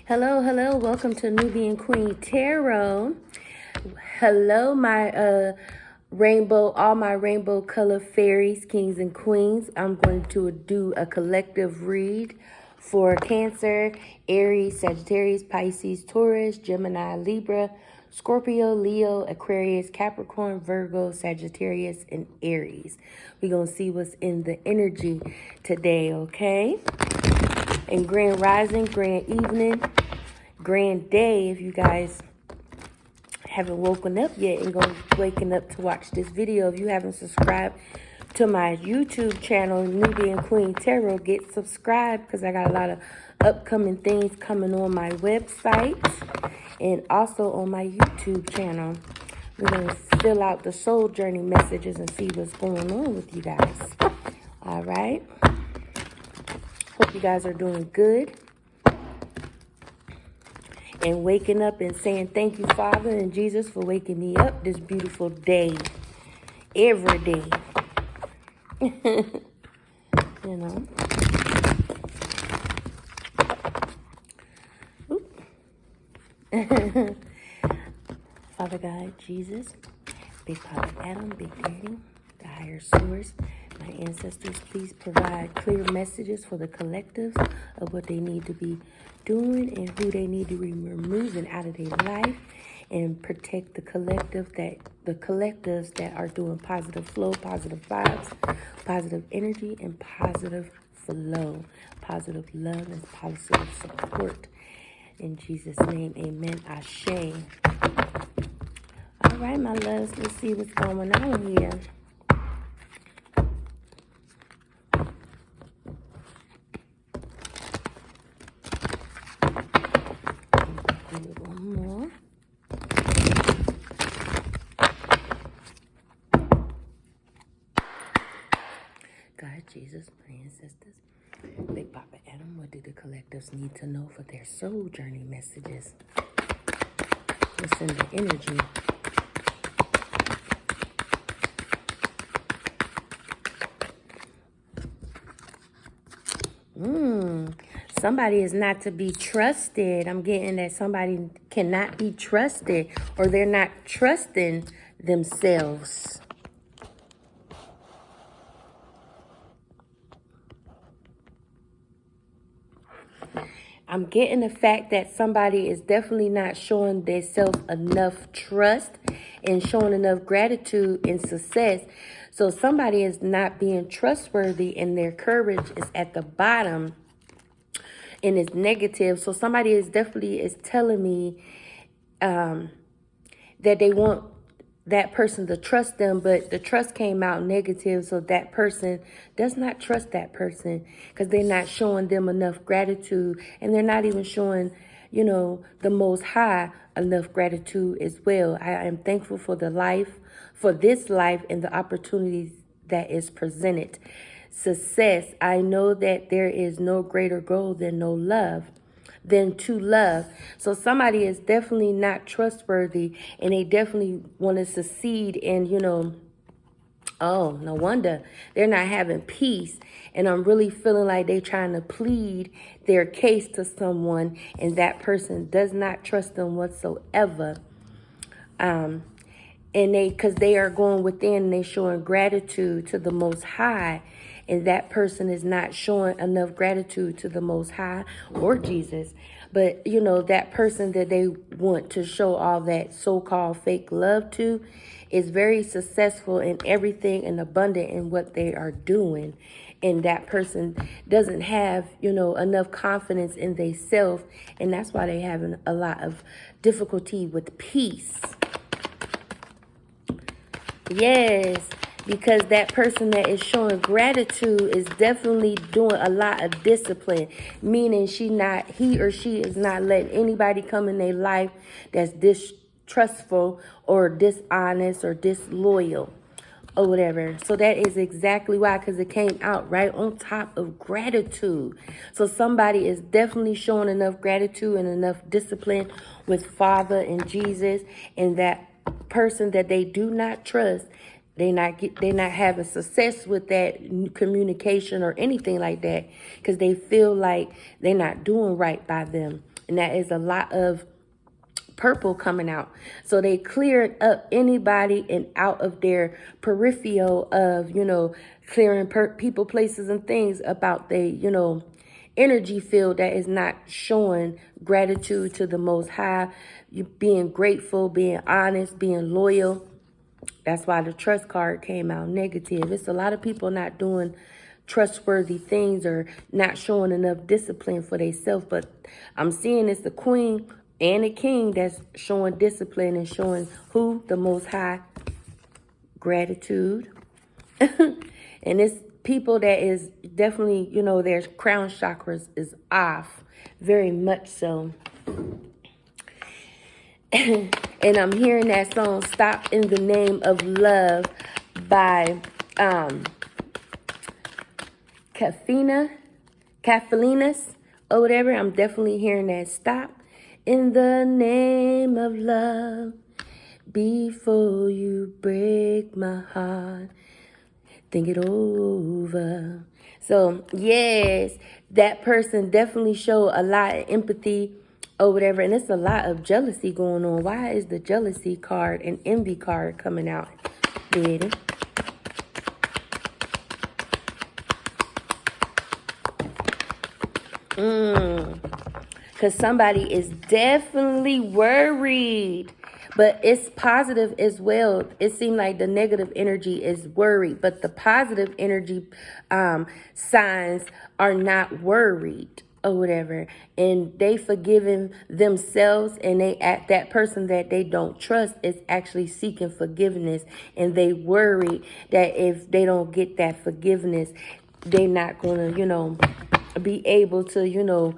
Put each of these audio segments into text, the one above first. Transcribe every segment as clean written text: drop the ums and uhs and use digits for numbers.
Hello, hello. Welcome to Nubian Queen Tarot. Hello, my all my rainbow color fairies, kings and queens. I'm going to do a collective read for Cancer, Aries, Sagittarius, Pisces, Taurus, Gemini, Libra, Scorpio, Leo, Aquarius, Capricorn, Virgo, Sagittarius, and Aries. We're going to see what's in the energy today, okay? And grand rising, grand evening, grand day if you guys haven't woken up yet and waking up to watch this video. If you haven't subscribed to my YouTube channel, Nubian Queen Tarot, get subscribed because I got a lot of upcoming things coming on my website and also on my YouTube channel. We're going to fill out the soul journey messages and see what's going on with you guys. All right. Hope you guys are doing good and waking up and saying thank you, Father and Jesus, for waking me up this beautiful day, every day. You know. Father God, Jesus, Big Papa Adam, Big Daddy, the higher source, my ancestors, please provide clear messages for the collectives of what they need to be doing and who they need to be removing out of their life, and protect the collectives that are doing positive flow, positive vibes, positive energy, and positive flow, positive love, and positive support. In Jesus' name, amen. Ashe. All right, my loves, let's see what's going on here. One more. God, Jesus, my ancestors, Big Papa Adam, what do the collectives need to know for their soul journey messages? What's in the energy? Somebody is not to be trusted. I'm getting that somebody cannot be trusted, or they're not trusting themselves. I'm getting the fact that somebody is definitely not showing themselves enough trust and showing enough gratitude and success. So somebody is not being trustworthy and their courage is at the bottom and it's negative. So somebody is definitely telling me that they want that person to trust them, but the trust came out negative. So that person does not trust that person because they're not showing them enough gratitude, and they're not even showing, you know, the Most High enough gratitude as well. I am thankful for the life, for this life, and the opportunities that is presented. Success. I know that there is no greater goal than to love. So somebody is definitely not trustworthy, and they definitely want to succeed, and you know, oh, no wonder they're not having peace. And I'm really feeling like they're trying to plead their case to someone, and that person does not trust them whatsoever. And because they are going within and they're showing gratitude to the Most High, and that person is not showing enough gratitude to the Most High or Jesus. But, you know, that person that they want to show all that so-called fake love to is very successful in everything and abundant in what they are doing. And that person doesn't have, you know, enough confidence in themselves. And that's why they're having a lot of difficulty with peace. Yes, because that person that is showing gratitude is definitely doing a lot of discipline, meaning he or she is not letting anybody come in their life that's distrustful or dishonest or disloyal or whatever. So that is exactly why, because it came out right on top of gratitude. So somebody is definitely showing enough gratitude and enough discipline with Father and Jesus, and that person that they do not trust, they're not having success with that communication or anything like that, because they feel like they're not doing right by them. And that is a lot of purple coming out. So they cleared up anybody and out of their peripheral of, you know, clearing people, places, and things about they, you know, energy field that is not showing gratitude to the Most High. You being grateful, being honest, being loyal. That's why the trust card came out negative. It's a lot of people not doing trustworthy things or not showing enough discipline for themselves. But I'm seeing it's the Queen and the King that's showing discipline and showing who? The Most High. Gratitude. And it's people that is definitely, you know, their crown chakras is off. Very much so. And I'm hearing that song, Stop in the Name of Love by Kathleen or whatever. I'm definitely hearing that. Stop in the name of love before you break my heart. Think it over. So, yes, that person definitely showed a lot of empathy or whatever. And it's a lot of jealousy going on. Why is the jealousy card and envy card coming out, lady? Because somebody is definitely worried. But it's positive as well. It seemed like the negative energy is worried. But the positive energy signs are not worried or whatever. And they forgiving themselves. And they that person that they don't trust is actually seeking forgiveness. And they worry that if they don't get that forgiveness, they're not going to, you know, be able to, you know,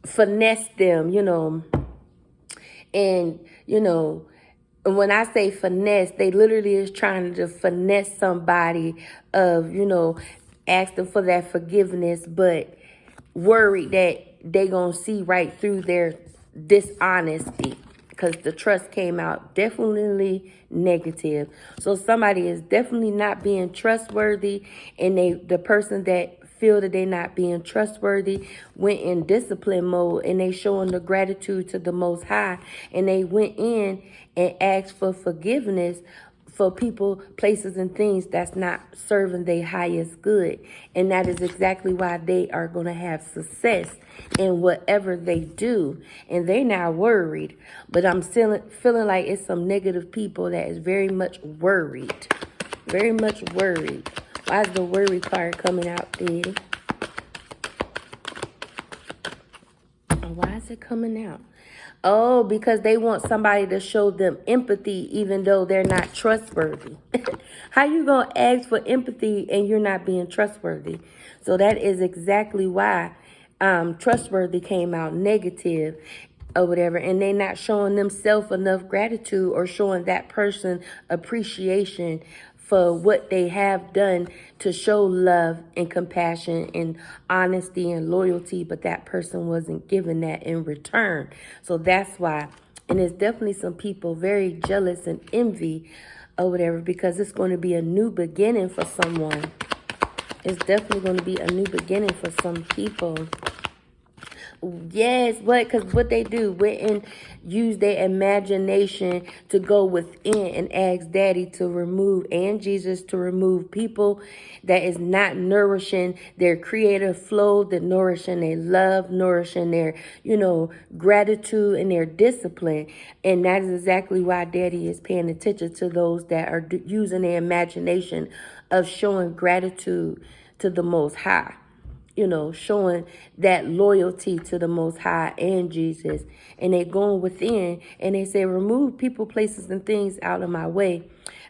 finesse them, you know. And, you know, when I say finesse, they literally is trying to finesse somebody of, you know, ask them for that forgiveness, but worried that they going to see right through their dishonesty because the trust came out definitely negative. So somebody is definitely not being trustworthy, and the person that feel that they're not being trustworthy went in discipline mode, and they showing the gratitude to the Most High, and they went in and asked for forgiveness for people, places, and things that's not serving their highest good. And that is exactly why they are going to have success in whatever they do. And they're not worried. But I'm still feeling like it's some negative people that is very much worried. Very much worried. Why is the worry card coming out, Daddy? Why is it coming out? Oh, because they want somebody to show them empathy even though they're not trustworthy. How you going to ask for empathy and you're not being trustworthy? So that is exactly why trustworthy came out negative or whatever. And they're not showing themselves enough gratitude or showing that person appreciation for what they have done to show love and compassion and honesty and loyalty, but that person wasn't given that in return. So that's why. And there's definitely some people very jealous and envy or whatever, because it's going to be a new beginning for someone. It's definitely going to be a new beginning for some people. Yes, because what they do, went and use their imagination to go within and ask Daddy to remove, and Jesus to remove people that is not nourishing their creative flow, that nourishing their love, nourishing their, you know, gratitude and their discipline. And that is exactly why Daddy is paying attention to those that are using their imagination of showing gratitude to the Most High. You know, showing that loyalty to the Most High and Jesus. And they're going within and they say, remove people, places, and things out of my way.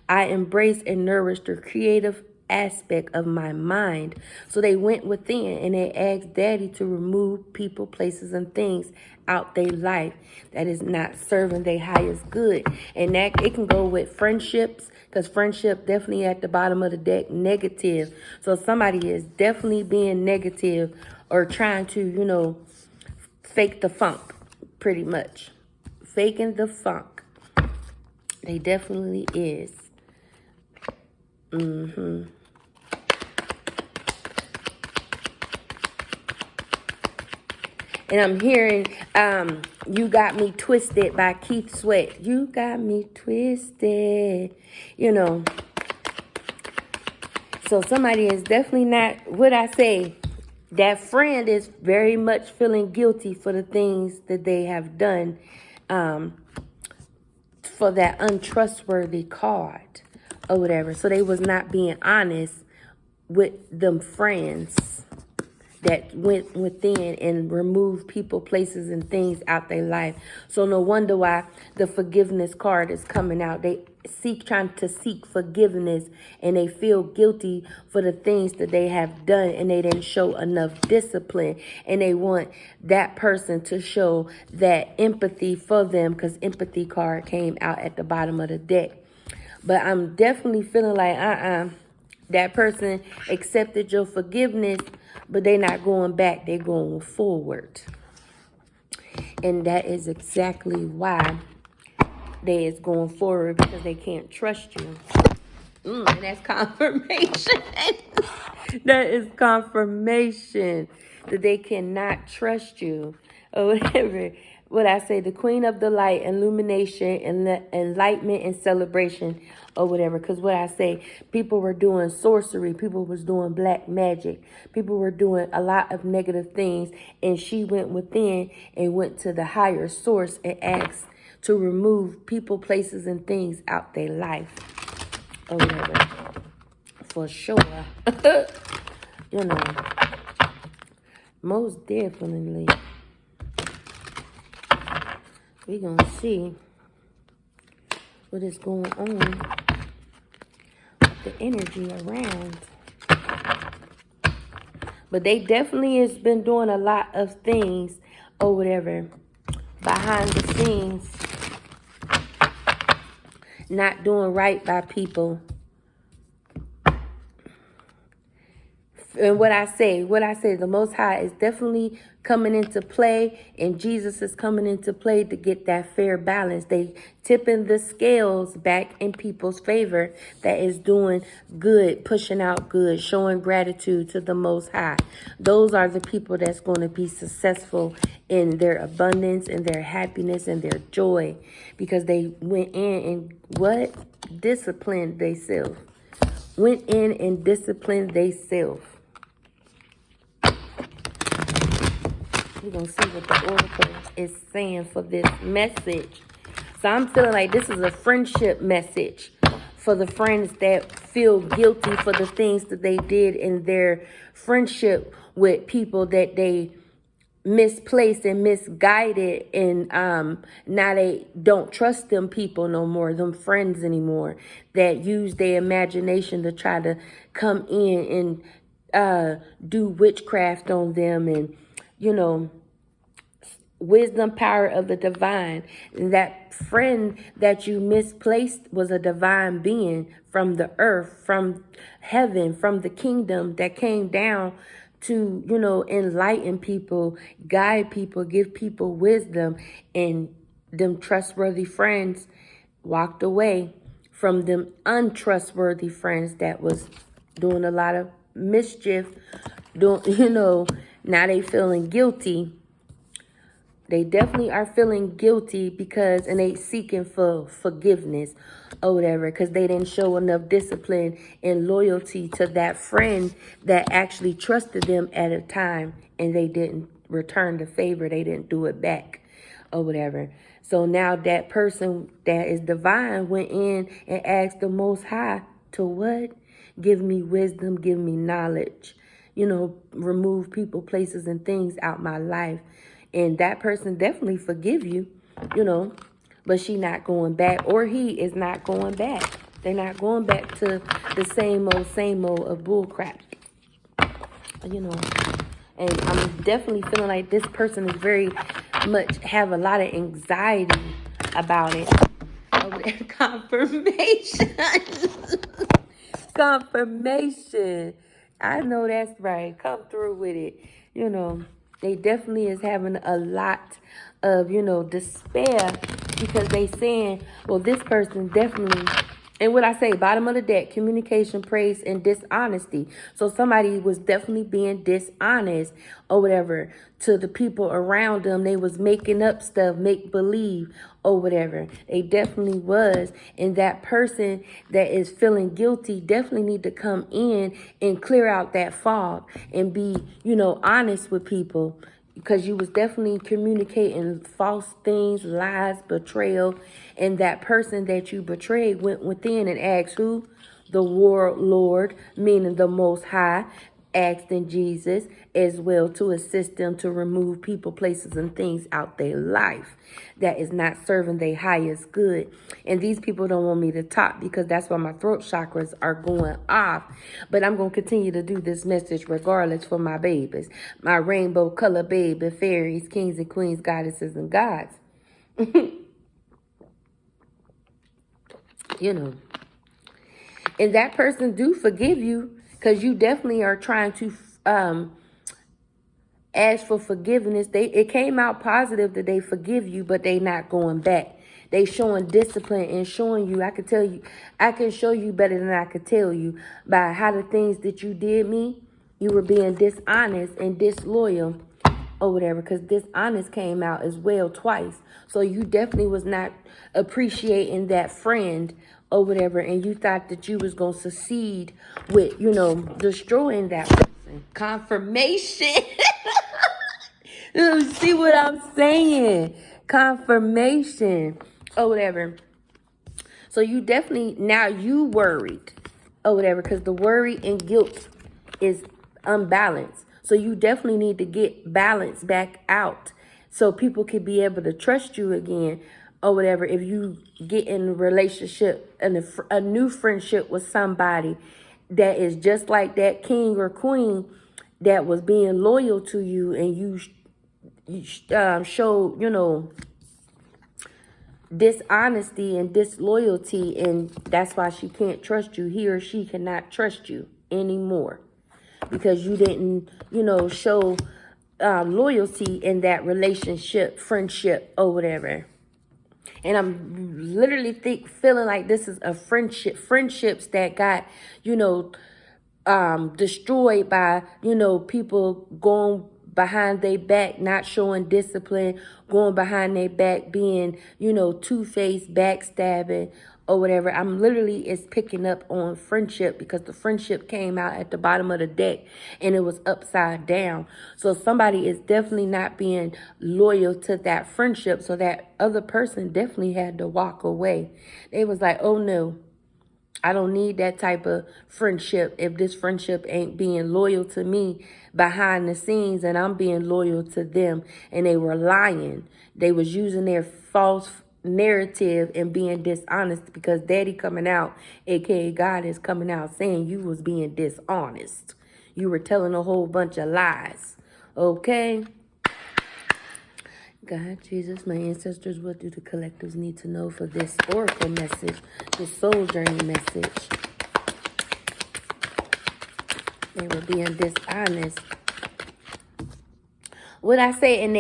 I embrace and nourish the creative aspect of my mind. So they went within and they asked Daddy to remove people, places, and things out their life that is not serving their highest good. And that it can go with friendships, because friendship definitely at the bottom of the deck, negative. So somebody is definitely being negative or trying to, you know, fake the funk, pretty much. Faking the funk. They definitely is. And I'm hearing You Got Me Twisted by Keith Sweat. You got me twisted. You know. So somebody is definitely not, what I say, that friend is very much feeling guilty for the things that they have done, for that untrustworthy card or whatever. So they was not being honest with them friends that went within and removed people, places, and things out their life. So no wonder why the forgiveness card is coming out. They trying to seek forgiveness, and they feel guilty for the things that they have done, and they didn't show enough discipline, and they want that person to show that empathy for them, because empathy card came out at the bottom of the deck. But I'm definitely feeling like that person accepted your forgiveness, but they're not going back. They're going forward. And that is exactly why they is going forward, because they can't trust you. And that's confirmation. That is confirmation that they cannot trust you or whatever. What I say, the Queen of the Light, illumination, and enlightenment and celebration or whatever. Because what I say, people were doing sorcery. People was doing black magic. People were doing a lot of negative things. And she went within and went to the higher source and asked to remove people, places, and things out their life or whatever. For sure. You know, most definitely. We're going to see what is going on with the energy around. But they definitely has been doing a lot of things or whatever behind the scenes. Not doing right by people. And what I say, the Most High is definitely coming into play, and Jesus is coming into play to get that fair balance. They tipping the scales back in people's favor that is doing good, pushing out good, showing gratitude to the Most High. Those are the people that's going to be successful in their abundance and their happiness and their joy, because they went in and what? Disciplined themselves. Went in and disciplined themselves. We're going to see what the oracle is saying for this message. So I'm feeling like this is a friendship message for the friends that feel guilty for the things that they did in their friendship with people that they misplaced and misguided, and now they don't trust them people no more, them friends anymore, that use their imagination to try to come in and do witchcraft on them, and you know, wisdom, power of the divine. And that friend that you misplaced was a divine being from the earth, from heaven, from the kingdom, that came down to, you know, enlighten people, guide people, give people wisdom. And them trustworthy friends walked away from them untrustworthy friends that was doing a lot of mischief. Doing, you know, now they feeling guilty. They definitely are feeling guilty because, and they seeking for forgiveness or whatever, because they didn't show enough discipline and loyalty to that friend that actually trusted them at a time, and they didn't return the favor. They didn't do it back or whatever. So now that person that is divine went in and asked the Most High to what? Give me wisdom, give me knowledge. You know, remove people, places, and things out my life. And that person definitely forgive you, you know, but she not going back, or he is not going back. They're not going back to the same old of bull crap, you know. And I'm definitely feeling like this person is very much have a lot of anxiety about it. Confirmation. Confirmation. I know that's right. Come through with it. You know, they definitely is having a lot of, you know, despair, because they saying, well, this person definitely And what I say, bottom of the deck, communication, praise, and dishonesty. So somebody was definitely being dishonest or whatever to the people around them. They was making up stuff, make believe or whatever. They definitely was. And that person that is feeling guilty definitely need to come in and clear out that fog and be, honest with people. Because you was definitely communicating false things, lies, betrayal. And that person that you betrayed went within and asked who? The warlord, meaning the Most High, asked in Jesus as well to assist them to remove people, places, and things out their life that is not serving their highest good. And these people don't want me to talk because that's why my throat chakras are going off. But I'm going to continue to do this message regardless for my babies, my rainbow color baby, fairies, kings and queens, goddesses and gods. And that person do forgive you because you definitely are trying to ask for forgiveness. It came out positive that they forgive you, but they not going back. They showing discipline and showing you, I can show you better than I could tell you by how the things that you did me, you were being dishonest and disloyal or whatever, because dishonest came out as well twice. So you definitely was not appreciating that friend or whatever, and you thought that you was going to succeed with, destroying that person. Confirmation. See what I'm saying? Confirmation or whatever. So you definitely, now you worried or whatever, because the worry and guilt is unbalanced. So you definitely need to get balance back out so people can be able to trust you again or whatever. If you get in a relationship and a new friendship with somebody that is just like that king or queen that was being loyal to you, and you show, dishonesty and disloyalty, and that's why she can't trust you. He or she cannot trust you anymore because you didn't, show loyalty in that relationship, friendship, or whatever. And I'm literally feeling like this is a friendships that got, destroyed by, people going behind their back, not showing discipline, going behind their back, being, two-faced, backstabbing or whatever. I'm literally is picking up on friendship because the friendship came out at the bottom of the deck and it was upside down. So somebody is definitely not being loyal to that friendship. So that other person definitely had to walk away. They was like, oh no, I don't need that type of friendship if this friendship ain't being loyal to me behind the scenes and I'm being loyal to them. And they were lying. They was using their false narrative and being dishonest because daddy coming out, aka God, is coming out saying you was being dishonest. You were telling a whole bunch of lies. Okay? God, Jesus, my ancestors, what do the collectives need to know for this oracle message, this soul journey message? They were being dishonest. What I say, and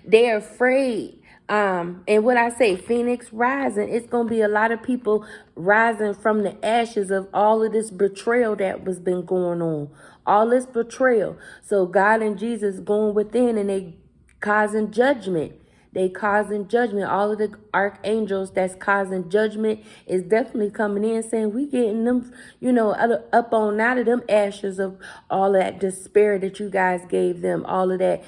they're afraid. And what I say, Phoenix rising, it's going to be a lot of people rising from the ashes of all of this betrayal that was been going on. All this betrayal. So God and Jesus going within and they causing judgment. They causing judgment. All of the archangels that's causing judgment is definitely coming in saying we getting them, up on out of them ashes of all of that despair that you guys gave them. All of that,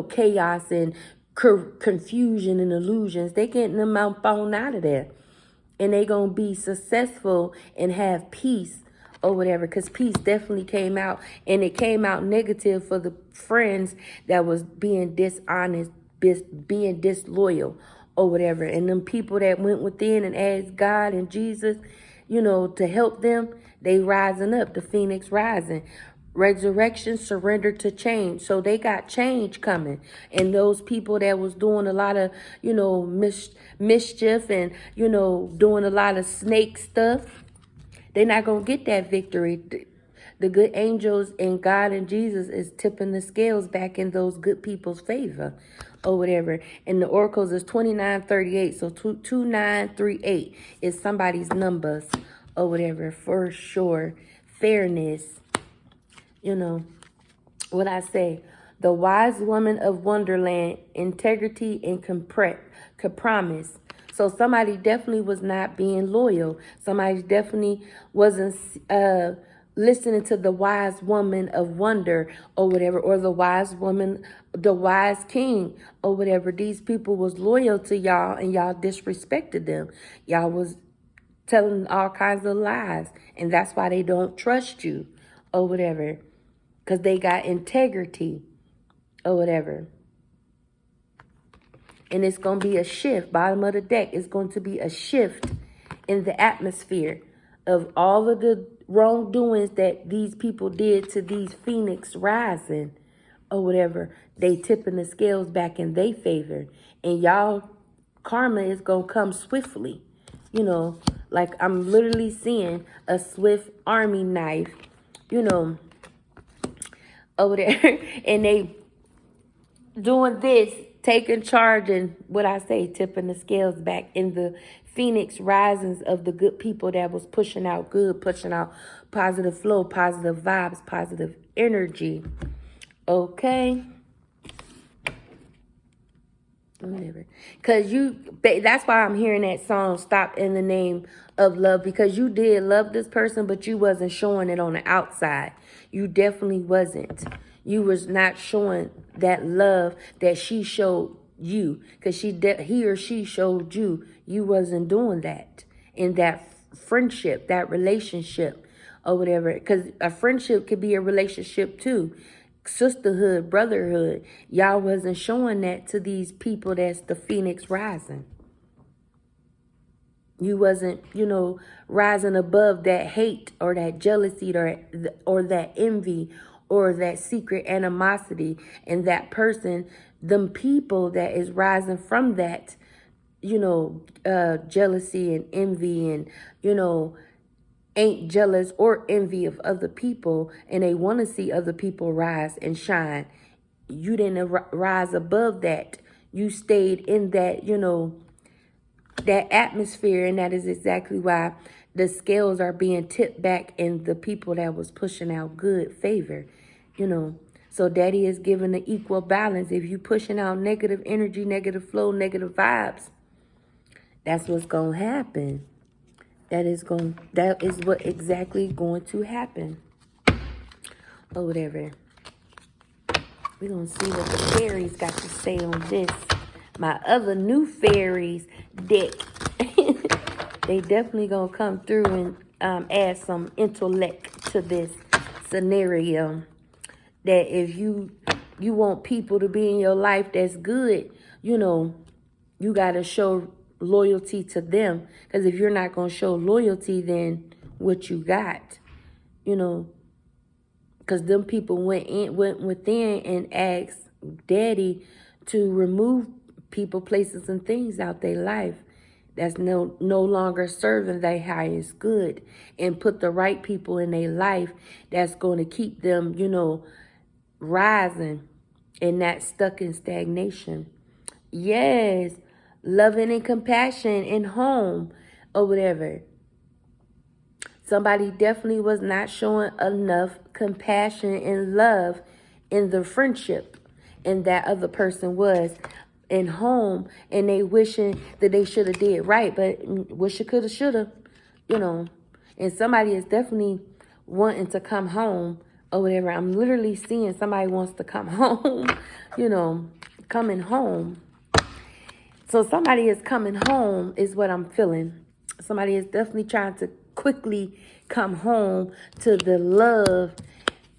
chaos and confusion and illusions. They getting them up on out of there. And they going to be successful and have peace or whatever, because peace definitely came out, and it came out negative for the friends that was being dishonest, being disloyal or whatever. And them people that went within and asked God and Jesus, to help them, they rising up, the Phoenix rising. Resurrection, surrender to change. So they got change coming. And those people that was doing a lot of, mischief and, doing a lot of snake stuff, they're not going to get that victory. The good angels and God and Jesus is tipping the scales back in those good people's favor or whatever. And the oracles is 2938. So 2938 is somebody's numbers or whatever, for sure. Fairness, you know, what I say. The wise woman of Wonderland, integrity and compromise. So somebody definitely was not being loyal. Somebody definitely wasn't listening to the wise woman of wonder or whatever, or the wise woman, the wise king or whatever. These people was loyal to y'all and y'all disrespected them. Y'all was telling all kinds of lies, and that's why they don't trust you or whatever, because they got integrity or whatever. And it's going to be a shift. Bottom of the deck, it's going to be a shift in the atmosphere of all of the wrongdoings that these people did to these Phoenix rising or whatever. They tipping the scales back in their favor. And y'all karma is going to come swiftly. You know, like I'm literally seeing a swift army knife, you know, over there. And they doing this, taking charge, and what I say, tipping the scales back in the Phoenix risings of the good people that was pushing out good, pushing out positive flow, positive vibes, positive energy. Okay. Whatever. Because that's why I'm hearing that song, Stop in the Name of Love, because you did love this person, but you wasn't showing it on the outside. You definitely wasn't. You was not showing that love that she showed you, because he or she showed you. You wasn't doing that in that friendship, that relationship or whatever, because a friendship could be a relationship too. Sisterhood, brotherhood. Y'all wasn't showing that to these people that's the Phoenix rising. You wasn't, you know, rising above that hate or that jealousy or that envy or that secret animosity. And that person, them people that is rising from that, you know, jealousy and envy and, you know, ain't jealous or envy of other people, and they want to see other people rise and shine. You didn't rise above that. You stayed in that, you know, that atmosphere, and that is exactly why the scales are being tipped back in the people that was pushing out good favor, you know. So daddy is giving the equal balance. If you pushing out negative energy, negative flow, negative vibes, that's what's going to happen. That is what exactly going to happen. Or whatever. We're going to see what the fairies got to say on this. My other new fairies deck. They definitely going to come through and add some intellect to this scenario. That if you want people to be in your life that's good, you know, you got to show loyalty to them, because if you're not going to show loyalty, then what you got, you know, because them people went within and asked daddy to remove people, places, and things out their life that's no longer serving their highest good, and put the right people in their life that's going to keep them, you know, rising and not stuck in stagnation. Yes. Loving and compassion in home or whatever. Somebody definitely was not showing enough compassion and love in the friendship, and that other person was in home, and they wishing that they should have did right, but wish coulda, shoulda, you know. And somebody is definitely wanting to come home or whatever. I'm literally seeing somebody wants to come home, you know, coming home. So somebody is coming home is what I'm feeling. Somebody is definitely trying to quickly come home to the love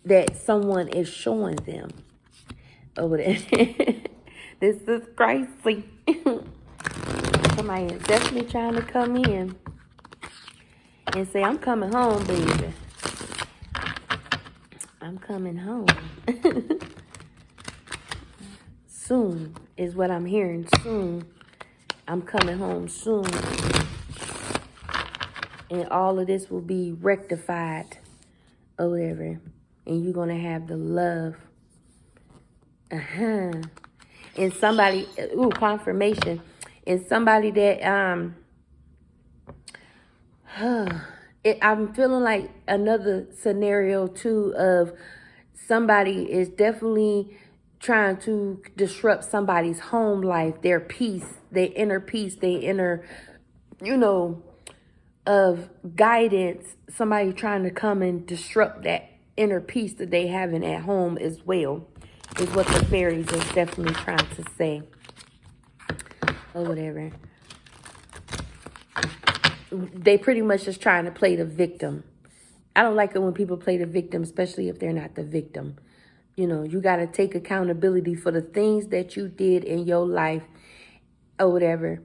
that someone is showing them. Over there. This is crazy. Somebody is definitely trying to come in and say, I'm coming home, baby. I'm coming home. Soon is what I'm hearing. Soon. I'm coming home soon. And all of this will be rectified or whatever. And you're going to have the love. And somebody, ooh, confirmation. And somebody that, I'm feeling like another scenario too of somebody is definitely trying to disrupt somebody's home life, their peace, their inner peace, their inner, you know, of guidance. Somebody trying to come and disrupt that inner peace that they having at home as well, is what the fairies is definitely trying to say, or whatever. They pretty much just trying to play the victim. I don't like it when people play the victim, especially if they're not the victim. You know, you got to take accountability for the things that you did in your life or whatever.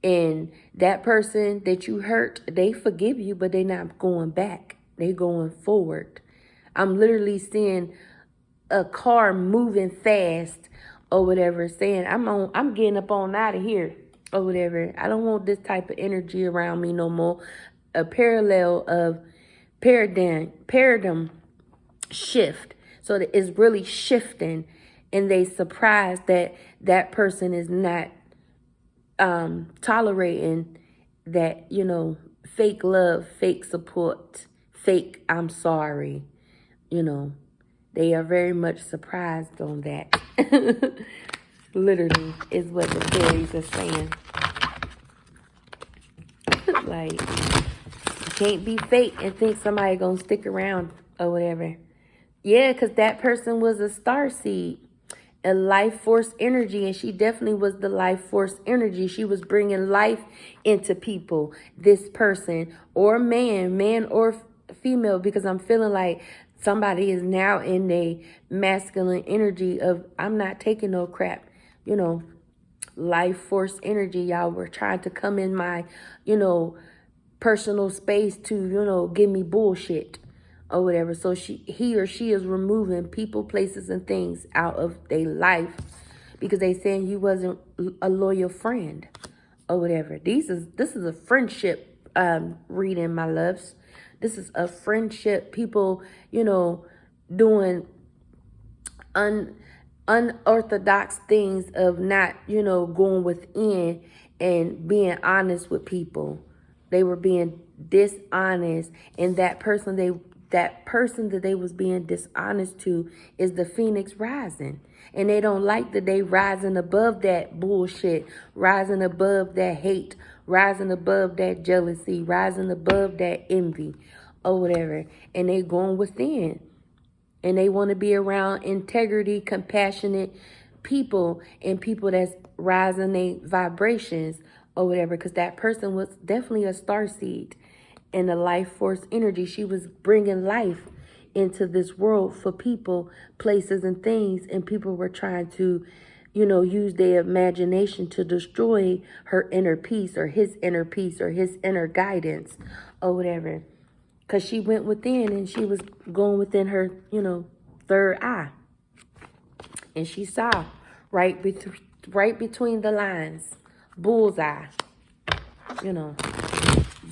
And that person that you hurt, they forgive you, but they're not going back. They going forward. I'm literally seeing a car moving fast or whatever, saying, I'm getting up on out of here or whatever. I don't want this type of energy around me no more. A parallel of paradigm shift. So that it's really shifting, and they surprised that that person is not tolerating that, you know, fake love, fake support, fake I'm sorry. You know, they are very much surprised on that. Literally is what the fairies are saying. Like, you can't be fake and think somebody gonna stick around or whatever. Yeah, because that person was a starseed, a life force energy, and she definitely was the life force energy. She was bringing life into people, this person, or man or female, because I'm feeling like somebody is now in a masculine energy of, I'm not taking no crap, you know, life force energy. Y'all were trying to come in my, you know, personal space to, you know, give me bullshit or whatever. So he or she is removing people, places, and things out of their life because they saying you wasn't a loyal friend or whatever. This is a friendship reading, my loves. This is a friendship. People, you know, doing unorthodox things of not, you know, going within and being honest with people. They were being dishonest, and that person that they was being dishonest to is the Phoenix rising. And they don't like that they rising above that bullshit, rising above that hate, rising above that jealousy, rising above that envy or whatever. And they going within. And they want to be around integrity, compassionate people, and people that's rising their vibrations or whatever. Because that person was definitely a starseed and a life force energy. She was bringing life into this world for people, places, and things. And people were trying to, you know, use their imagination to destroy her inner peace or his inner peace or his inner guidance or whatever. Because she went within and she was going within her, you know, third eye. And she saw right between the lines. Bullseye. You know.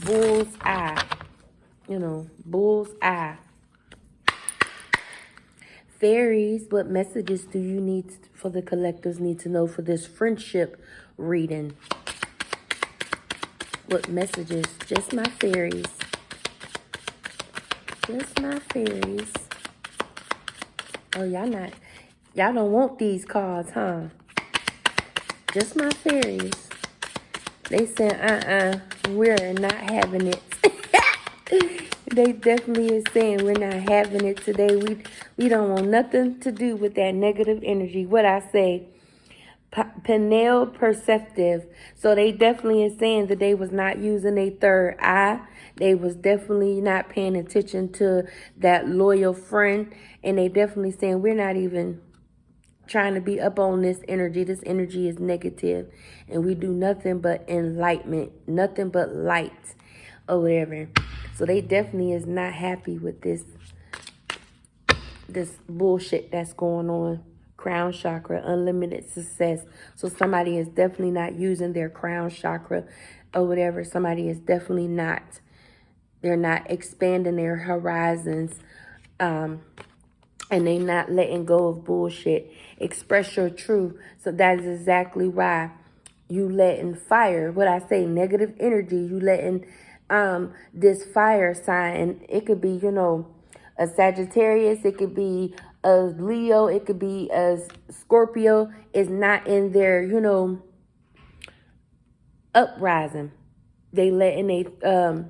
Bullseye. You know. Bullseye. Fairies, what messages do you need for the collectors need to know for this friendship reading? What messages? Just my fairies. Just my fairies. Oh, y'all don't want these cards, huh? Just my fairies. They said, we're not having it. They definitely is saying we're not having it today. We don't want nothing to do with that negative energy. What I say, pineal perceptive. So they definitely is saying that they was not using a third eye. They was definitely not paying attention to that loyal friend. And they definitely saying we're not even trying to be up on this energy. This energy is negative. And we do nothing but enlightenment. Nothing but light or whatever. So they definitely is not happy with this bullshit that's going on. Crown chakra, unlimited success. So somebody is definitely not using their crown chakra or whatever. Somebody is definitely not. They're not expanding their horizons and they not letting go of bullshit. Express your truth. So that is exactly why you letting fire, what I say, negative energy, you letting this fire sign, and it could be, you know, a Sagittarius, it could be a Leo, it could be a Scorpio, is not in their, you know, uprising. They letting a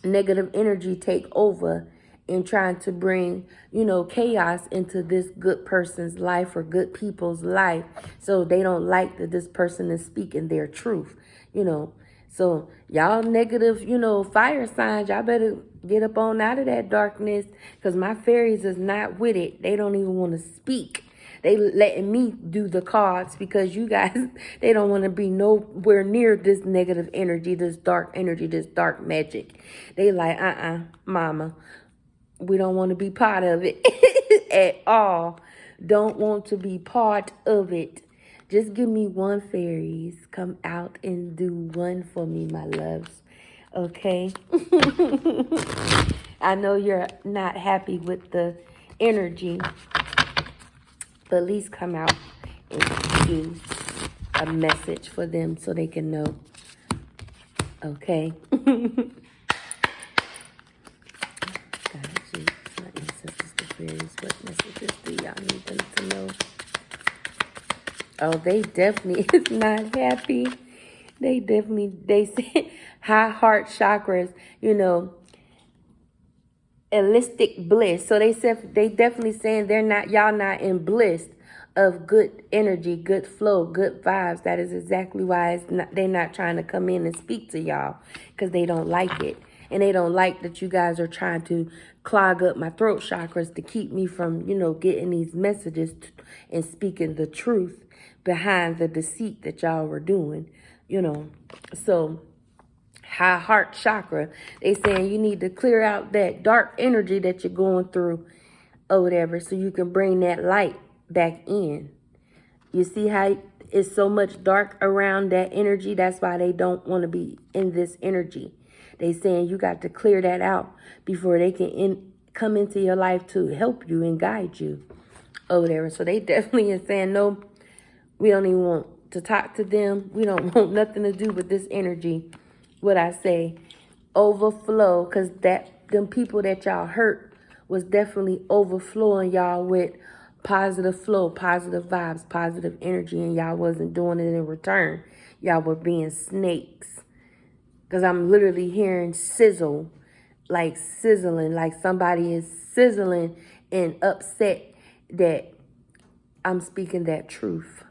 negative energy take over and trying to bring, you know, chaos into this good person's life or good people's life. So they don't like that this person is speaking their truth, you know. So y'all negative, you know, fire signs, y'all better get up on out of that darkness, because my fairies is not with it. They don't even want to speak. They letting me do the cards, because you guys, they don't want to be nowhere near this negative energy, this dark energy, this dark magic. They like, mama, we don't want to be part of it at all. Don't want to be part of it. Just give me one, fairies. Come out and do one for me, my loves. Okay? I know you're not happy with the energy, but at least come out and do a message for them so they can know. Okay? What messages do y'all need them to know? Oh, they definitely is not happy. They say high heart chakras, you know, holistic bliss. So they said, they definitely saying y'all not in bliss of good energy, good flow, good vibes. That is exactly why they're not trying to come in and speak to y'all, because they don't like it. And they don't like that you guys are trying to clog up my throat chakras to keep me from, you know, getting these messages and speaking the truth behind the deceit that y'all were doing, you know. So high heart chakra, they saying you need to clear out that dark energy that you're going through or whatever, so you can bring that light back in. You see how it's so much dark around that energy? That's why they don't want to be in this energy. They saying you got to clear that out before they can come into your life to help you and guide you or whatever. So they definitely is saying, no, we don't even want to talk to them. We don't want nothing to do with this energy. What I say, overflow, because them people that y'all hurt was definitely overflowing y'all with positive flow, positive vibes, positive energy, and y'all wasn't doing it in return. Y'all were being snakes. Because I'm literally hearing sizzle, like sizzling, like somebody is sizzling and upset that I'm speaking that truth.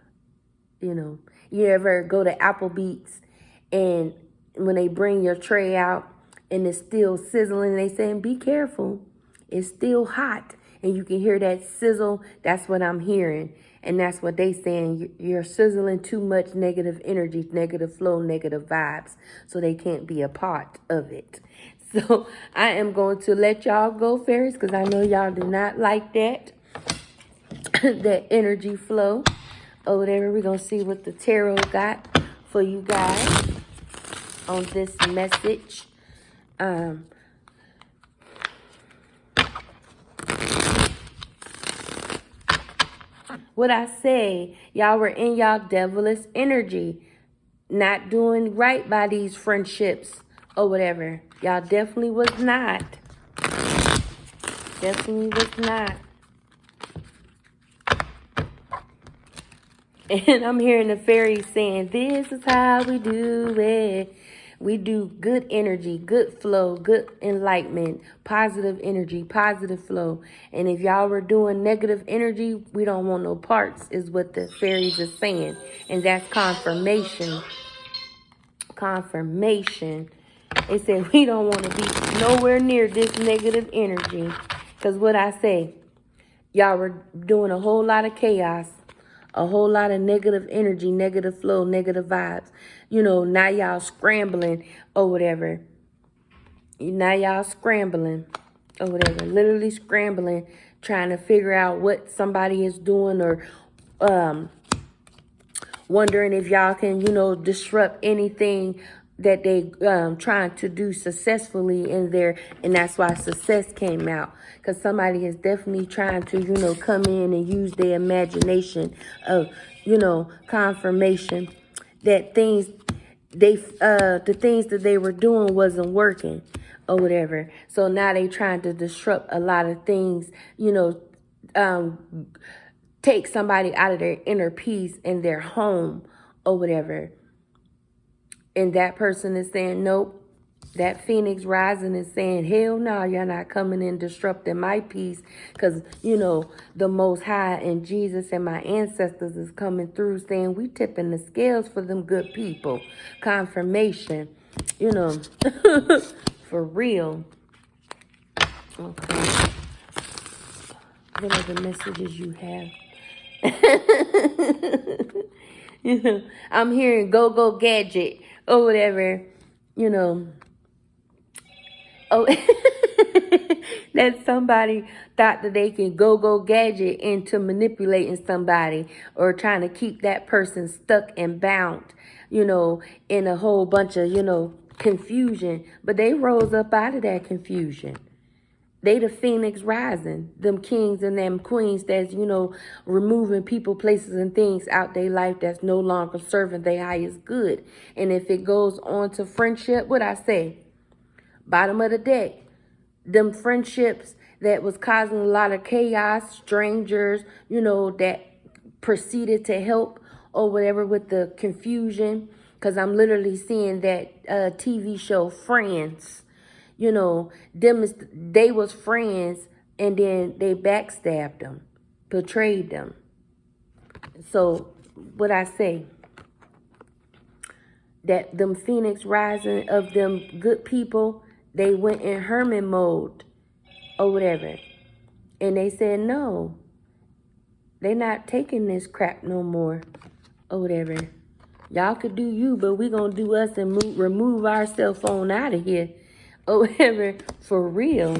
You know, you ever go to Applebee's and when they bring your tray out and it's still sizzling, they saying, be careful, it's still hot. And you can hear that sizzle. That's what I'm hearing. And that's what they saying. You're sizzling too much negative energy, negative flow, negative vibes. So they can't be a part of it. So I am going to let y'all go, fairies, because I know y'all do not like that. That energy flow or whatever. We're going to see what the tarot got for you guys on this message. What I say, y'all were in y'all devilish energy, not doing right by these friendships or whatever. Y'all definitely was not. Definitely was not. And I'm hearing the fairies saying, this is how we do it. We do good energy, good flow, good enlightenment, positive energy, positive flow. And if y'all were doing negative energy, we don't want no parts, is what the fairies are saying. And that's confirmation. Confirmation. They said we don't want to be nowhere near this negative energy. Because what I say, y'all were doing a whole lot of chaos. A whole lot of negative energy, negative flow, negative vibes. You know, now y'all scrambling or whatever. Now y'all scrambling or whatever. Literally scrambling, trying to figure out what somebody is doing, or wondering if y'all can, you know, disrupt anything that they trying to do successfully in there, and that's why success came out, because somebody is definitely trying to, you know, come in and use their imagination of, you know, confirmation that things the things that they were doing wasn't working or whatever. So now they trying to disrupt a lot of things, you know, take somebody out of their inner peace in their home or whatever. And that person is saying, nope. That Phoenix rising is saying, hell no, you're not coming in disrupting my peace, because, you know, the Most High and Jesus and my ancestors is coming through saying we tipping the scales for them good people. Confirmation, you know, for real. Okay. What other messages you have? You know, I'm hearing go gadget or whatever, you know. Oh, that somebody thought that they can go gadget into manipulating somebody or trying to keep that person stuck and bound, you know, in a whole bunch of, you know, confusion. But they rose up out of that confusion. They the Phoenix rising, them kings and them queens that's, you know, removing people, places, and things out their life that's no longer serving their highest good. And if it goes on to friendship, what I say? Bottom of the deck, them friendships that was causing a lot of chaos, strangers, you know, that proceeded to help or whatever with the confusion. Because I'm literally seeing that TV show Friends, you know, they was friends and then they backstabbed them, betrayed them. So what I say, that them Phoenix rising of them good people, they went in hermit mode or whatever. And they said, no, they not taking this crap no more or whatever. Y'all could do you, but we gonna do us and remove our cell phone out of here or whatever, for real.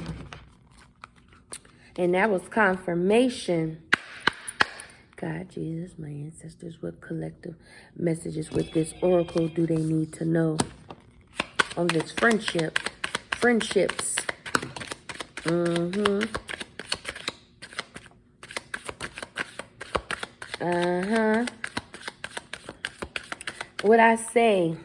And that was confirmation. God, Jesus, my ancestors, what collective messages with this oracle do they need to know on this friendship? Friendships. What I say?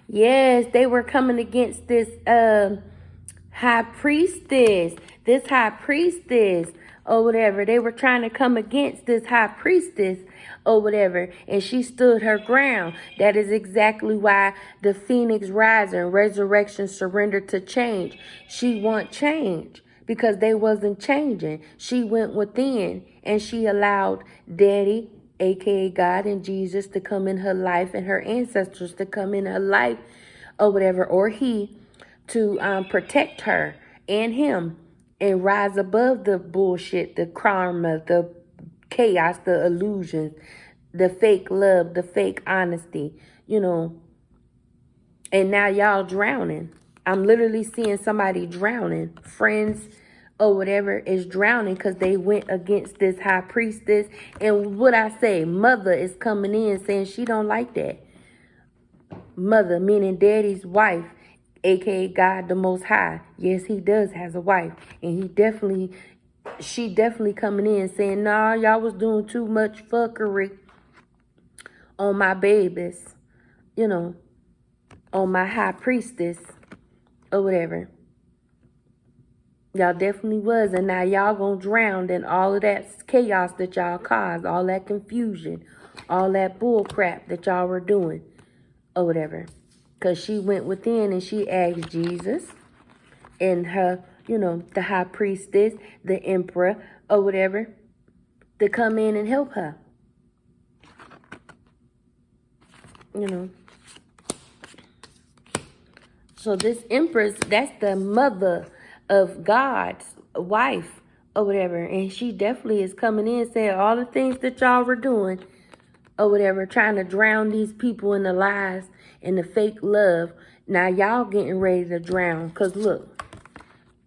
Yes, they were coming against this high priestess. This high priestess or whatever. They were trying to come against this high priestess or whatever, and she stood her ground. That is exactly why the Phoenix rising, resurrection, surrender to change. She want change because they wasn't changing. She went within and she allowed Daddy, aka God and Jesus, to come in her life and her ancestors to come in her life or whatever, or he, to protect her and him and rise above the bullshit, the karma, the chaos, the illusions, the fake love, the fake honesty, you know. And now y'all drowning. I'm literally seeing somebody drowning. Friends or whatever is drowning because they went against this high priestess. And what I say, mother is coming in saying she don't like that. Mother, meaning Daddy's wife, aka God the Most High. Yes, he does has a wife. And she definitely coming in saying, nah, y'all was doing too much fuckery on my babies, you know, on my high priestess or whatever. Y'all definitely was. And now y'all gonna drown in all of that chaos that y'all caused, all that confusion, all that bull crap that y'all were doing or whatever. Because she went within and she asked Jesus and her, you know, the high priestess, the emperor or whatever, to come in and help her. You know. So this empress, that's the mother of God's wife or whatever. And she definitely is coming in saying all the things that y'all were doing or whatever, trying to drown these people in the lies and the fake love. Now y'all getting ready to drown. Because look,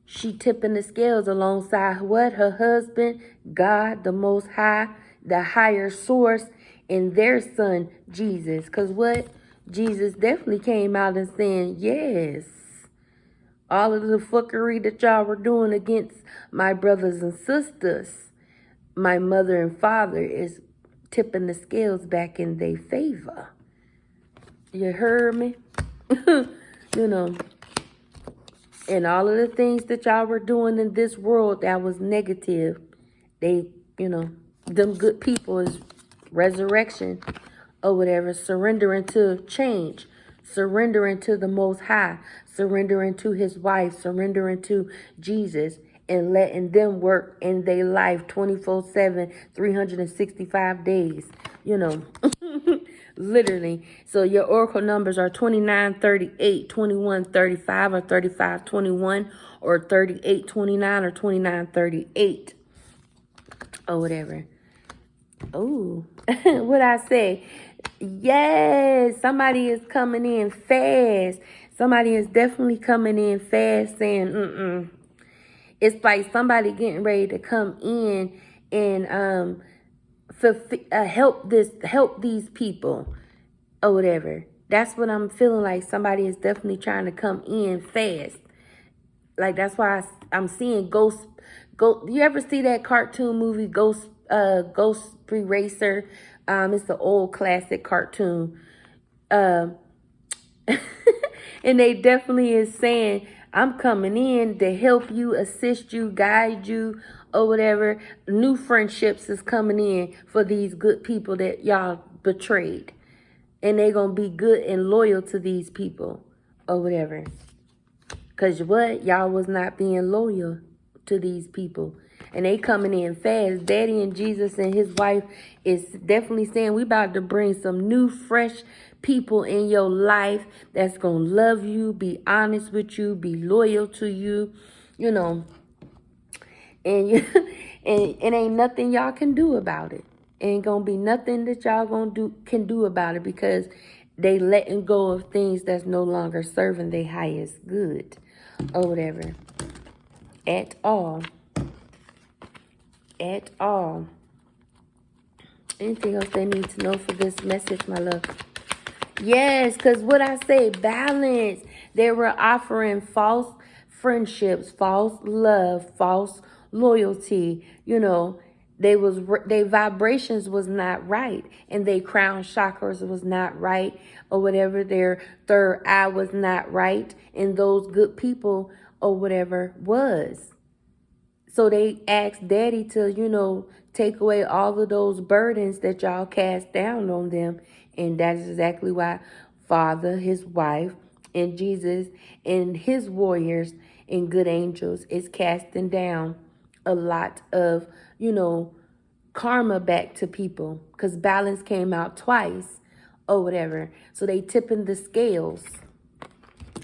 she tipping the scales alongside what? Her husband, God, the Most High, the higher source, and their son, Jesus. Because what? Jesus definitely came out and saying, yes, all of the fuckery that y'all were doing against my brothers and sisters, my mother and father, is tipping the scales back in their favor. You heard me? You know, and all of the things that y'all were doing in this world that was negative, they, them good people is resurrection or whatever, surrendering to change, surrendering to the Most High, surrendering to his wife, surrendering to Jesus, and letting them work in their life 24/7, 365 days, literally. So your oracle numbers are 29, 38, 21, 35, or 35, 21, or 38, 29, or 29, 38, or whatever. Oh, what I say? Yes, somebody is coming in fast. Somebody is definitely coming in fast saying, It's like somebody getting ready to come in and help these people or whatever. That's what I'm feeling like. Somebody is definitely trying to come in fast. Like, that's why I'm seeing Ghost. You ever see that cartoon movie Ghost Racer? It's an old classic cartoon. And they definitely is saying, I'm coming in to help you, assist you, guide you, or whatever. New friendships is coming in for these good people that y'all betrayed. And they gonna be good and loyal to these people, or whatever. Because what? Y'all was not being loyal to these people. And they coming in fast. Daddy and Jesus and his wife is definitely saying, we about to bring some new, fresh people in your life that's going to love you, be honest with you, be loyal to you, and and it ain't nothing y'all can do about it. Ain't going to be nothing that y'all can do about it, because they letting go of things that's no longer serving their highest good or whatever. At all. Anything else they need to know for this message, my love? Yes, because what I say, balance. They were offering false friendships, false love, false loyalty. Their vibrations was not right, and their crown chakras was not right, or whatever. Their third eye was not right, and those good people or whatever was. So they asked Daddy to, take away all of those burdens that y'all cast down on them. And that is exactly why Father, his wife, and Jesus, and his warriors and good angels is casting down a lot of, karma back to people. Because balance came out twice or whatever. So they tipping the scales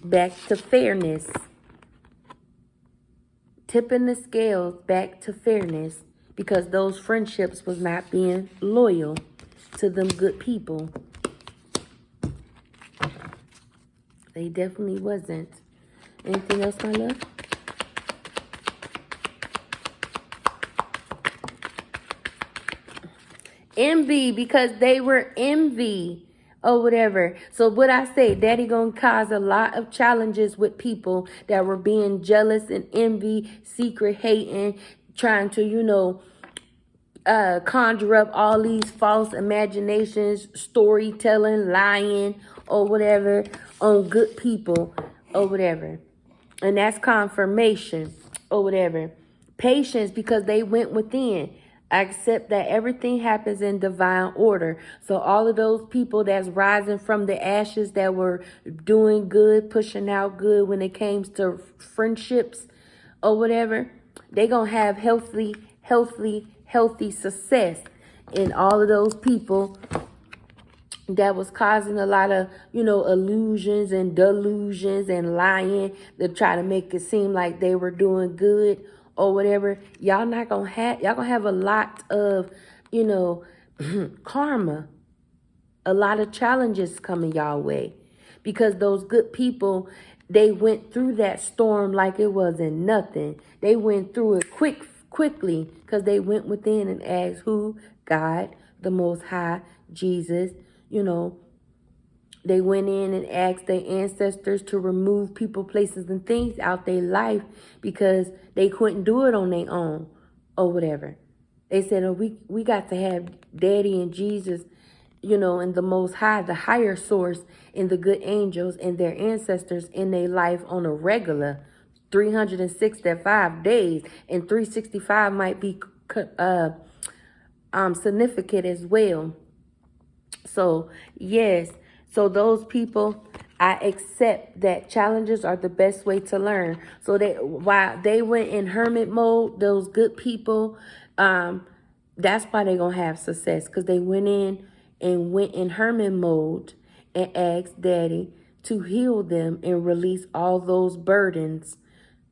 back to fairness. Tipping the scales back to fairness, because those friendships was not being loyal to them good people. They definitely wasn't. Anything else, my love? Envy, because they were envy or whatever. So what I say, Daddy gonna cause a lot of challenges with people that were being jealous and envy, secret hating, trying to, conjure up all these false imaginations, storytelling, lying, or whatever on good people or whatever. And that's confirmation or whatever. Patience, because they went within. Accept that everything happens in divine order. So all of those people that's rising from the ashes that were doing good, pushing out good when it came to friendships or whatever, they gonna have healthy success. And all of those people that was causing a lot of, illusions and delusions and lying to try to make it seem like they were doing good or whatever, y'all gonna have a lot of, karma, a lot of challenges coming y'all way, because those good people, they went through that storm like it wasn't nothing. They went through it quickly, because they went within and asked who? God, the Most High, Jesus, They went in and asked their ancestors to remove people, places, and things out their life because they couldn't do it on their own or whatever. They said, oh, we got to have Daddy and Jesus, you know, and the Most High, the higher source, and the good angels and their ancestors in their life on a regular 365 days. And 365 might be significant as well. So, yes. So those people, I accept that challenges are the best way to learn. So while they went in hermit mode, those good people, that's why they're going to have success. Because they went in hermit mode and asked Daddy to heal them and release all those burdens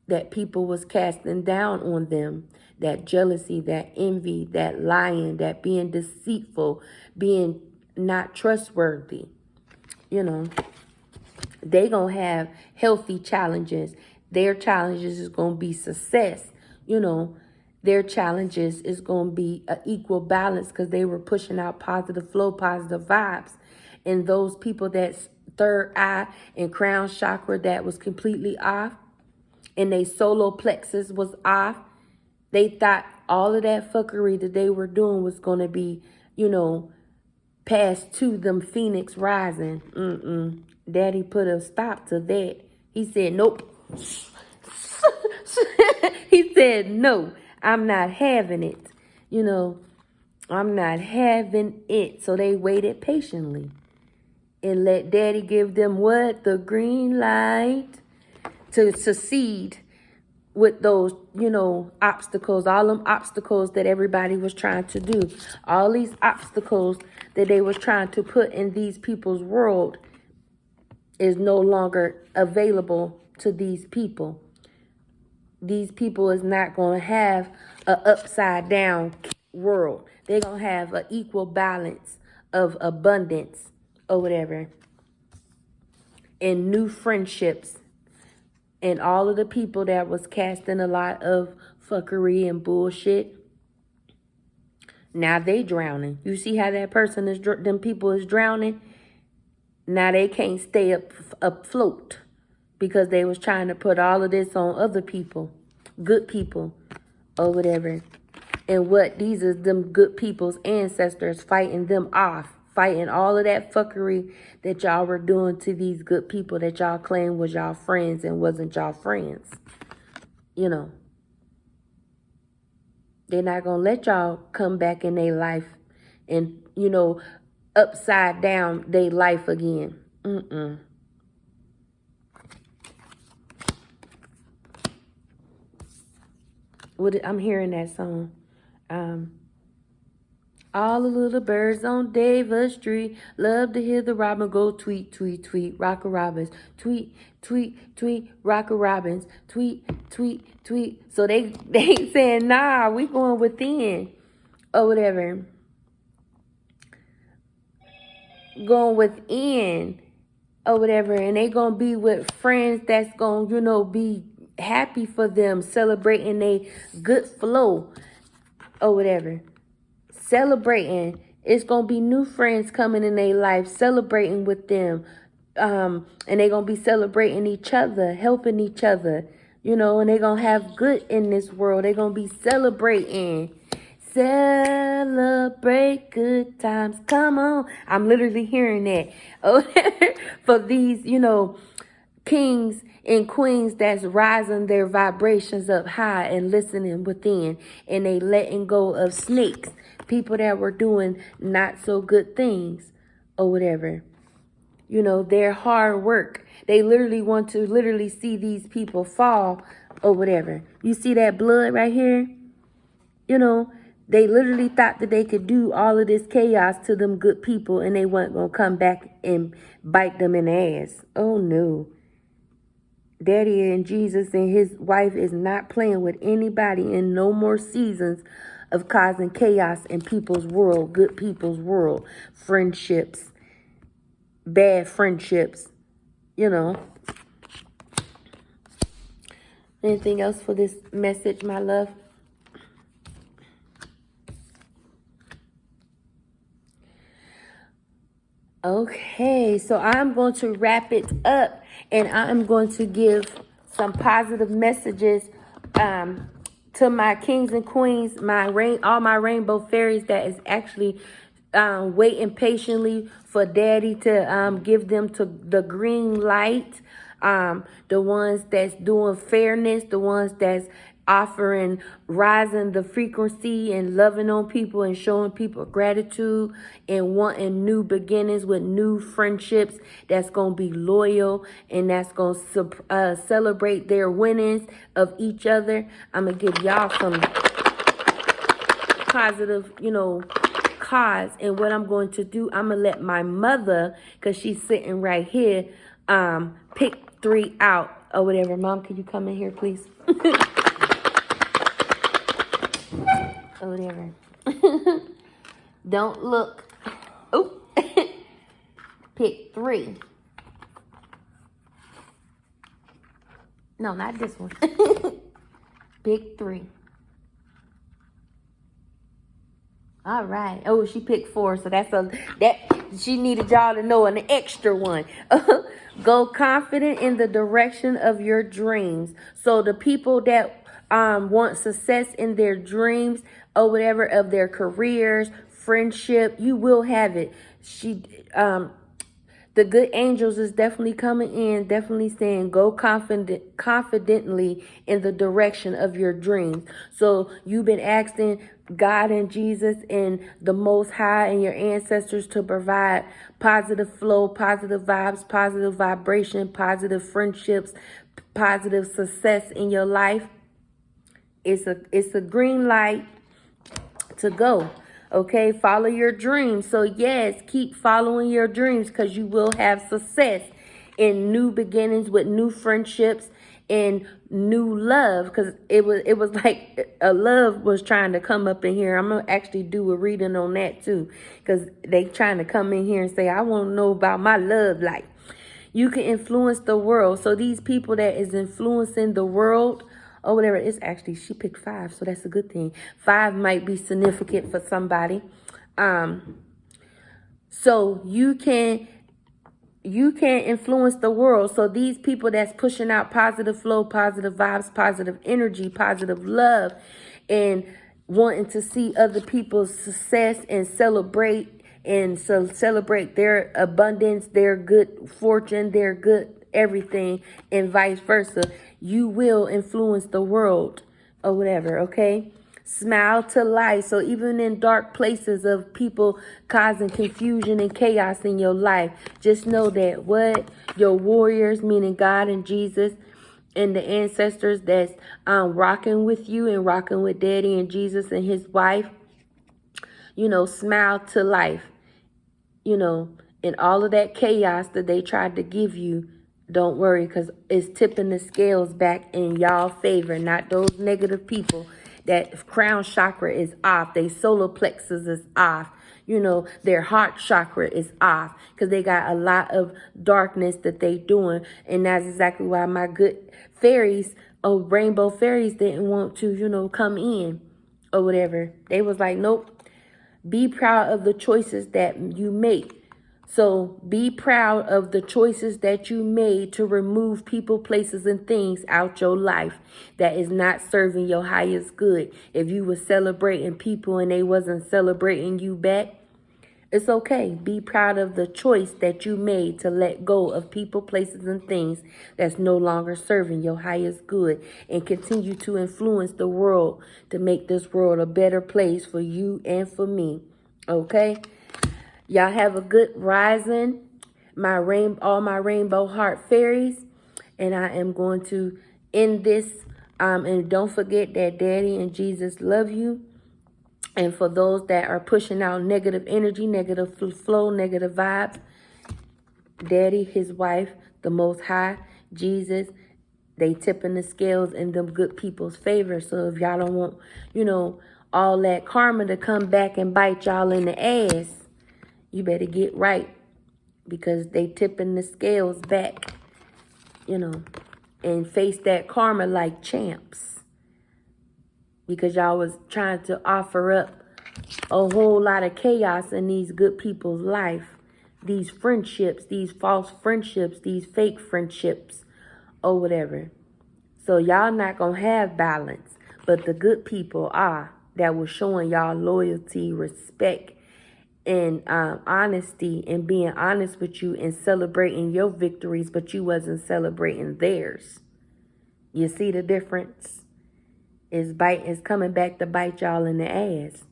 that people was casting down on them. That jealousy, that envy, that lying, that being deceitful, being not trustworthy. You know, they gonna have healthy challenges. Their challenges is gonna be success. You know, their challenges is gonna be an equal balance because they were pushing out positive flow, positive vibes. And those people that's third eye and crown chakra that was completely off, and they solar plexus was off, they thought all of that fuckery that they were doing was gonna be, you know, passed to them Phoenix rising. Daddy put a stop to that. He said, nope. He said, no, I'm not having it. You know, I'm not having it. So they waited patiently and let Daddy give them what? The green light to succeed with those, you know, obstacles, all them obstacles that everybody was trying to do. All these obstacles that they was trying to put in these people's world is no longer available to these people. These people is not going to have an upside down world. They're going to have an equal balance of abundance or whatever. And new friendships. And all of the people that was casting a lot of fuckery and bullshit, now they drowning. You see how that person is, them people is drowning? Now they can't stay afloat because they was trying to put all of this on other people, good people or whatever. And what these is them good people's ancestors fighting them off. Fighting all of that fuckery that y'all were doing to these good people that y'all claimed was y'all friends and wasn't y'all friends. You know. They're not going to let y'all come back in their life and, you know, upside down their life again. I'm hearing that song. All the little birds on Davis Street love to hear the robin go tweet, tweet, tweet, Rocker Robbins. Tweet, tweet, tweet, Rocker Robbins. Tweet, tweet, tweet. So they ain't saying, nah, we going within or whatever. Going within or whatever. And they going to be with friends that's going to, you know, be happy for them, celebrating a good flow or whatever. Celebrating. It's going to be new friends coming in their life, celebrating with them. And they're going to be celebrating each other, helping each other, you know, and they're going to have good in this world. They're going to be celebrating. Celebrate good times. Come on. I'm literally hearing that. For these, you know, kings and queens that's rising their vibrations up high and listening within, and they letting go of snakes, people that were doing not so good things or whatever. You know, their hard work. They literally want to literally see these people fall or whatever. You see that blood right here? You know, they literally thought that they could do all of this chaos to them good people and they weren't going to come back and bite them in the ass. Oh, no. Daddy and Jesus and his wife is not playing with anybody in no more seasons of causing chaos in people's world, good people's world, friendships, bad friendships, you know. Anything else for this message, my love? Okay, so I'm going to wrap it up, and I'm going to give some positive messages to my kings and queens, all my rainbow fairies that is actually waiting patiently for daddy to give them to the green light. The ones that's doing fairness, the ones that's offering, rising the frequency and loving on people and showing people gratitude and wanting new beginnings with new friendships that's going to be loyal and that's going to celebrate their winnings of each other. I'm going to give y'all some positive, cards. And what I'm going to do, I'm going to let my mother, because she's sitting right here, pick 3 out or whatever. Mom, can you come in here, please? Or whatever. Don't look. Oh. Pick 3. No, not this one. Pick 3. All right. Oh, she picked 4, so that she needed y'all to know an extra one. Go confident in the direction of your dreams. So the people that want success in their dreams or whatever of their careers, friendship, you will have it. The good angels is definitely coming in, definitely saying go confidently in the direction of your dreams. So you've been asking God and Jesus and the Most High and your ancestors to provide positive flow, positive vibes, positive vibration, positive friendships, positive success in your life. It's a green light to go. Okay, follow your dreams. So yes, keep following your dreams, because you will have success in new beginnings with new friendships and new love. Because it was like a love was trying to come up in here. I'm gonna actually do a reading on that too, because they trying to come in here and say, I want to know about my love life. You can influence the world. So these people that is influencing the world or whatever, it's actually, she picked 5, so that's a good thing. 5 might be significant for somebody. So you can influence the world. So these people that's pushing out positive flow, positive vibes, positive energy, positive love, and wanting to see other people's success and celebrate their abundance, their good fortune, their good everything, and vice versa. You will influence the world or whatever, okay? Smile to life. So even in dark places of people causing confusion and chaos in your life, just know that what your warriors, meaning God and Jesus and the ancestors that's rocking with you and rocking with Daddy and Jesus and his wife, smile to life, and all of that chaos that they tried to give you. Don't worry, because it's tipping the scales back in y'all favor, not those negative people. That crown chakra is off. Their solar plexus is off. Their heart chakra is off, because they got a lot of darkness that they doing. And that's exactly why my good fairies, rainbow fairies, didn't want to, come in or whatever. They was like, nope. Be proud of the choices that you make. So be proud of the choices that you made to remove people, places, and things out your life that is not serving your highest good. If you were celebrating people and they wasn't celebrating you back, it's okay. Be proud of the choice that you made to let go of people, places, and things that's no longer serving your highest good, and continue to influence the world to make this world a better place for you and for me. Okay? Y'all have a good rising, all my rainbow heart fairies. And I am going to end this. And don't forget that Daddy and Jesus love you. And for those that are pushing out negative energy, negative flow, negative vibes, Daddy, his wife, the Most High, Jesus, they tipping the scales in them good people's favor. So if y'all don't want, all that karma to come back and bite y'all in the ass, you better get right, because they tipping the scales back, and face that karma like champs, because y'all was trying to offer up a whole lot of chaos in these good people's life. these friendships, these false friendships, these fake friendships, or whatever. So y'all not going to have balance. But the good people are, that was showing y'all loyalty, respect, and honesty, and being honest with you and celebrating your victories, but you wasn't celebrating theirs. You see the difference? It's coming back to bite y'all in the ass.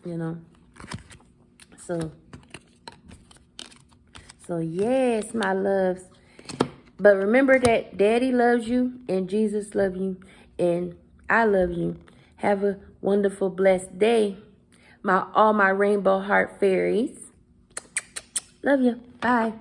You know? So yes, my loves. But remember that Daddy loves you, and Jesus loves you, and I love you. Have a wonderful, blessed day. All my rainbow heart fairies. Love you. Bye.